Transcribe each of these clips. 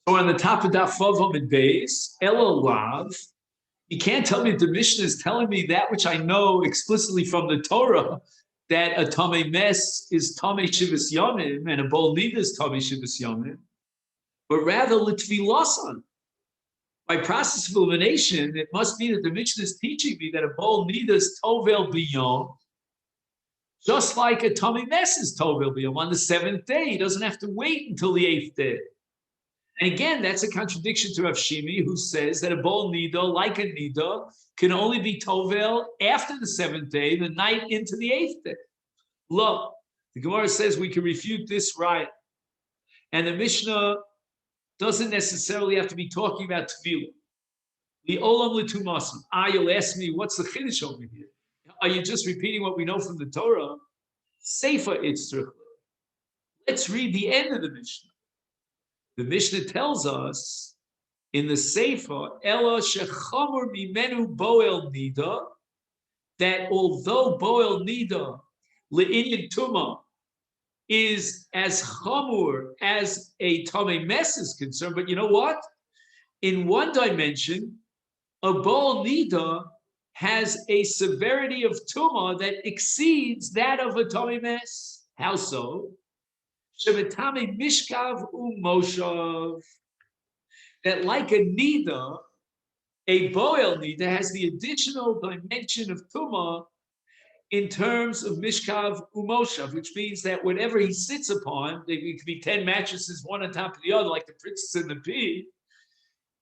So on the top of Daf Vav Amid Beis, Elolav, you can't tell me that the Mishnah is telling me that which I know explicitly from the Torah, that a Tamei Mes is Tamei Shivas Yomim and a Bol Nida is Tamei Shivas Yomim, but rather Litvilasan. By process of elimination, it must be that the Mishnah is teaching me that a Bol Nida is Tovel B'Yom, just like a Tamei Mes is Tovel B'Yom. On the seventh day, he doesn't have to wait until the eighth day. And again, that's a contradiction to Rav Shimi, who says that a bol nida, like a nida, can only be tovel after the seventh day, the night into the eighth day. Look, the Gemara says we can refute this right. And the Mishnah doesn't necessarily have to be talking about tevilah. The olam l'tumasim. You'll ask me, what's the chiddush over here? Are you just repeating what we know from the Torah? Seifa itzrich. Let's read the end of the Mishnah. The Mishnah tells us in the Sefer, Ela shechamur mimenu boel nida, that although boel nida le'inyan tuma is as chamur as a tamei mes is concerned, but you know what? In one dimension, a boel nida has a severity of tuma that exceeds that of a tamei mes. How so? Shevetame mishkav umoshav, that like a nida, a boel nida has the additional dimension of tuma in terms of mishkav umoshav, which means that whatever he sits upon, it could be 10 mattresses, one on top of the other, like the princess and the pea,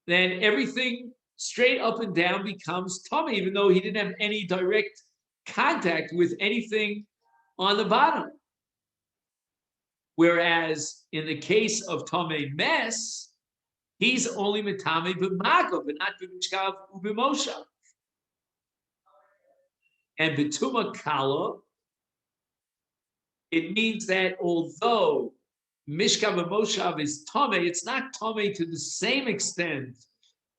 then everything straight up and down becomes tummy, even though he didn't have any direct contact with anything on the bottom. Whereas in the case of Tamei Mes, he's only Metame b'Magav, but not b'Mishkav u'b'Moshav. And b'Tuma Kala, it means that although Mishkav and Moshav is Tamei, it's not Tamei to the same extent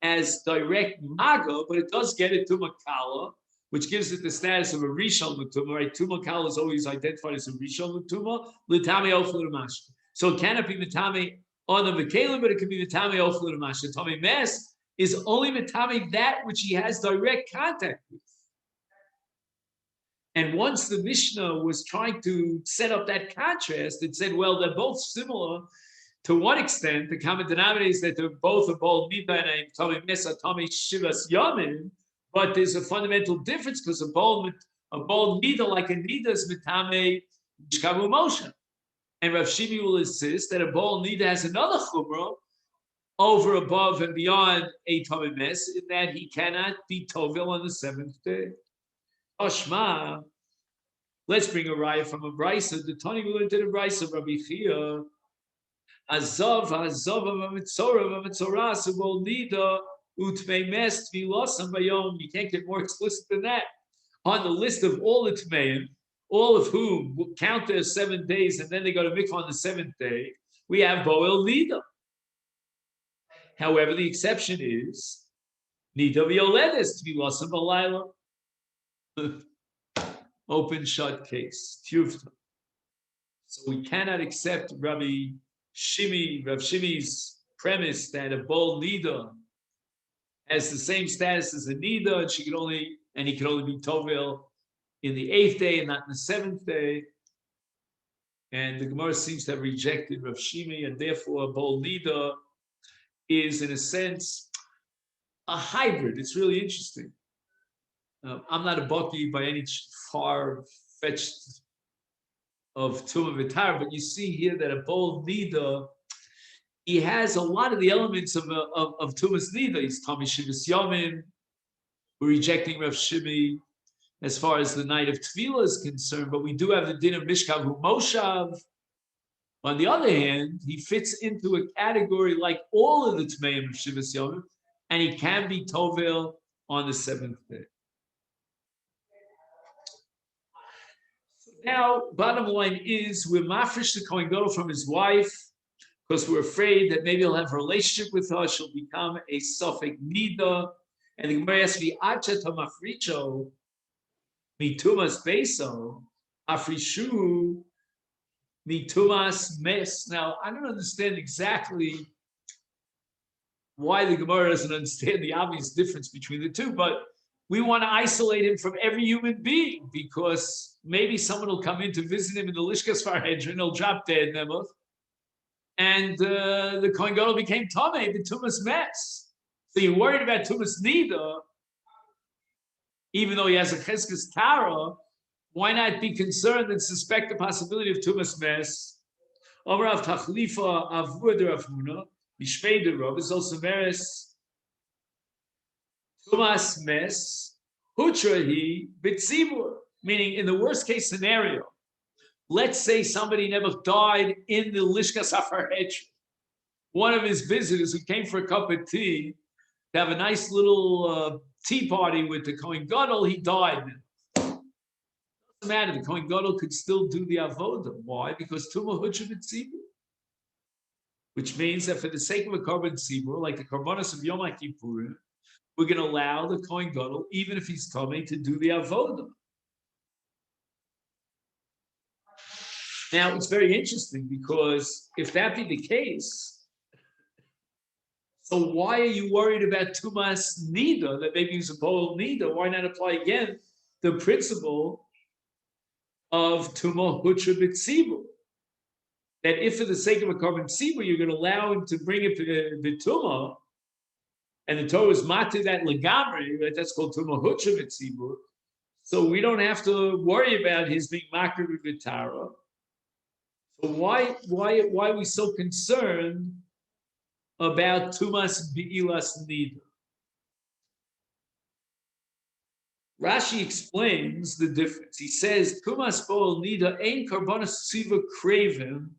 as direct Magav, but it does get it Tuma Kala, which gives it the status of a Rishon L'Tuma, right? Tuma Kal is always identified as a Rishon L'Tuma, L'Tame Ofel L'Mash. So it cannot be Metame on the Mekalim, but it can be Metame Ofel L'Mash. Tamei Mes is only Metame that which he has direct contact with. And once the Mishnah was trying to set up that contrast, it said, well, they're both similar to one extent. The common denominator is that they're both a Bol Nida and a Tamei Mes, a Tamei Shivas Yomim. But there's a fundamental difference because a bol nida, like a nida, is mitame mishkav u'moshav. And Rav Shimi will insist that a bol nida has another chumrah over, above, and beyond a tamei mes, in that he cannot be tovel on the seventh day. Oshma, let's bring a raya from a brisa. The Tani we learned in a brisa of Rabbi Chia. Azov of a mitzorah, so bol nida. You can't get more explicit than that. On the list of all the Tmeim, all of whom count their 7 days and then they go to mikvah on the seventh day, we have Boel Nida. However, the exception is Nida Violedes Tvilasam Balayla. Open shut case. Tuvta. So we cannot accept Rav Shimi's premise that a Boel Nida has the same status as a nida, and he can only be tovel in the 8th day and not in the 7th day. And the Gemara seems to have rejected Rav Shimi, and therefore a bol nida is, in a sense, a hybrid. It's really interesting. I'm not a baki by any far-fetched of Tumah V'tar, but you see here that a bol nida, he has a lot of the elements of Tumas Nida. He's Tamei Shivas Yomim. We're rejecting Rav Shimi as far as the night of Tefillah is concerned, but we do have the din of Mishkav Moshav. On the other hand, he fits into a category like all of the Tmeim of Shivas Yomim, and he can be Tovel on the 7th day. So now, bottom line is, we're mafresh the Kohen Gadol from his wife, because we're afraid that maybe he'll have a relationship with her, she'll become a Suffolk Nida. And the Gemara asks me, Acha Tamafricho, Mitumas Beso, Afrishu, Mitumas Mes. Now, I don't understand exactly why the Gemara doesn't understand the obvious difference between the two, but we want to isolate him from every human being because maybe someone will come in to visit him in the Lishkas Farhedrin, he'll drop dead, and the Kohen Gadol became Tomei, the Tumas mess. So you're worried about Tumas Nida, even though he has a Cheskes Tara, why not be concerned and suspect the possibility of Tumas mess? Omrav Tachlifa Avud Ravuna, Mishpei Rav is also Meres Tumas Mes Hutrahi Bitzibur, meaning in the worst case scenario, let's say somebody never died in the Lishka Safar Hedge. One of his visitors who came for a cup of tea to have a nice little tea party with the Kohen Gadol, he died. Doesn't matter, the Kohen Gadol could still do the avodah. Why? Because Tumah Hutra B'tzibur. Which means that for the sake of a Korban Tzibur, like the Korbanos of Yom Kippurim, we're going to allow the Kohen Gadol, even if he's Tomei, to do the avodah. Now, it's very interesting because if that be the case, so why are you worried about Tumas Nida, that maybe it's a Pol Nida? Why not apply again the principle of Tumah Hutra B'tzibur? That if for the sake of a Korban Tzibur, you're going to allow him to bring it to Tumah, and the Torah is matir that legamri, right? That's called Tumah Hutra B'tzibur. So we don't have to worry about his being makar b'vitara. So why are we so concerned about Tumas B'ilas Nida? Rashi explains the difference. He says, Tumas Bo'el Nida ein karbonas tziva kravim,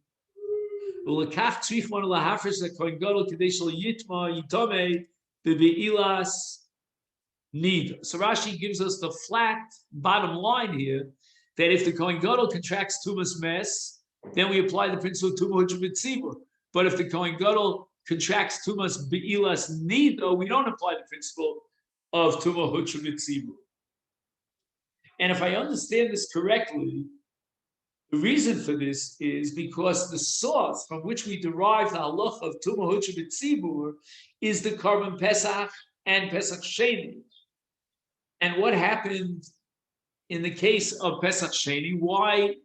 u'lekach tzrichman lahafresh lekohen gadol k'dei shel yitma yitome b'B'ilas Nida. So Rashi gives us the flat bottom line here that if the Kohen Gadol contracts Tumas Mes, then we apply the principle of Tumah Hutra B'tzibur. But if the Kohen Gadol contracts Tumas B'ilas Nida, we don't apply the principle of Tumah Hutra B'tzibur. And if I understand this correctly, the reason for this is because the source from which we derive the halach of Tumah Hutra B'tzibur is the Korban Pesach and Pesach Sheni. And what happened in the case of Pesach Sheni? Why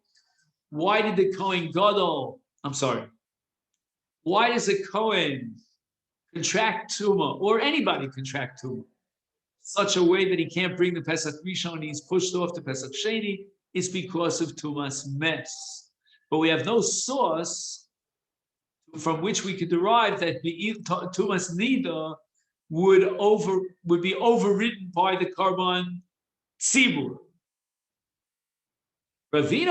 did the Kohen Gadol, why does a Kohen contract Tumah, or anybody contract Tumah, such a way that he can't bring the Pesach Rishon, he's pushed off to Pesach Sheni? It's because of Tumas Mes. But we have no source from which we could derive that the Tumas Nida would be overridden by the Korban Tzibur. Even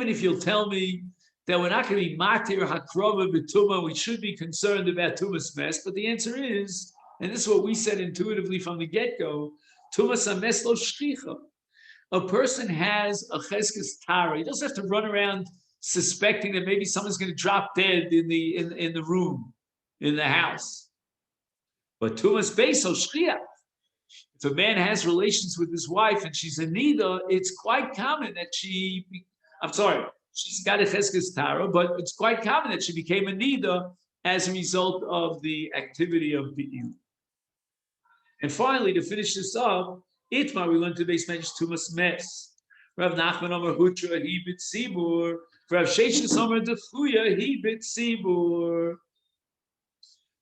if you'll tell me that we're not going to be matir hakrova b'tumah, we should be concerned about tumas mes. But the answer is, and this is what we said intuitively from the get-go, tumas hames lo shchicha. A person has a cheskes tara. He doesn't have to run around suspecting that maybe someone's going to drop dead in the room, in the house. But tumas beis lo shchiach. If a man has relations with his wife and she's a nida, it's quite common that she's got a cheskes tara, but it's quite common that she became a nida as a result of the activity of bi'il. And finally, to finish this up, Itmar, we learned to base mention Tumas Mes. Rav Nachman Omer Hutra Hi B'tzibur. Rav Sheshes Omer Dechuya Hi B'tzibur.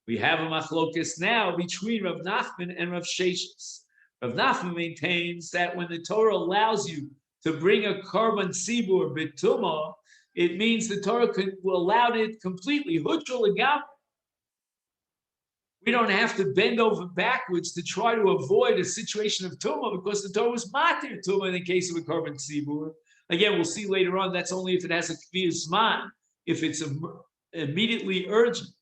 We have a machlokas now between Rav Nachman and Rav Sheshes. Rav Nachman maintains that when the Torah allows you to bring a korban tzibur b'tumah, it means the Torah will allow it completely. Hutra legam. We don't have to bend over backwards to try to avoid a situation of tumah because the Torah was matir tumah in the case of a korban tzibur. Again, we'll see later on. That's only if it has a kvir zman, if it's immediately urgent.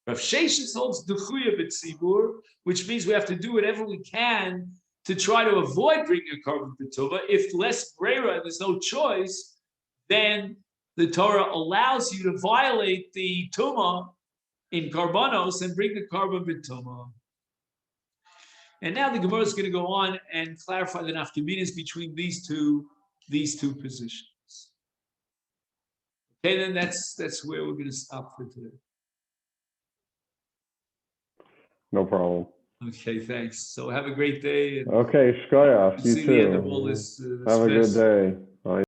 Rav Sheshes holds dechuya b'tzibur, which means we have to do whatever we can to try to avoid bringing a korban b'tumah. If less breira and there's no choice, then the Torah allows you to violate the tumah in karbanos and bring the korban b'tumah. And now the Gemara is going to go on and clarify the nafkaminas between these two positions. Okay, then that's where we're going to stop for today. No problem. Okay, thanks. So have a great day. And Okay, Shkoyach, you see the end of all too. this. Have a good day.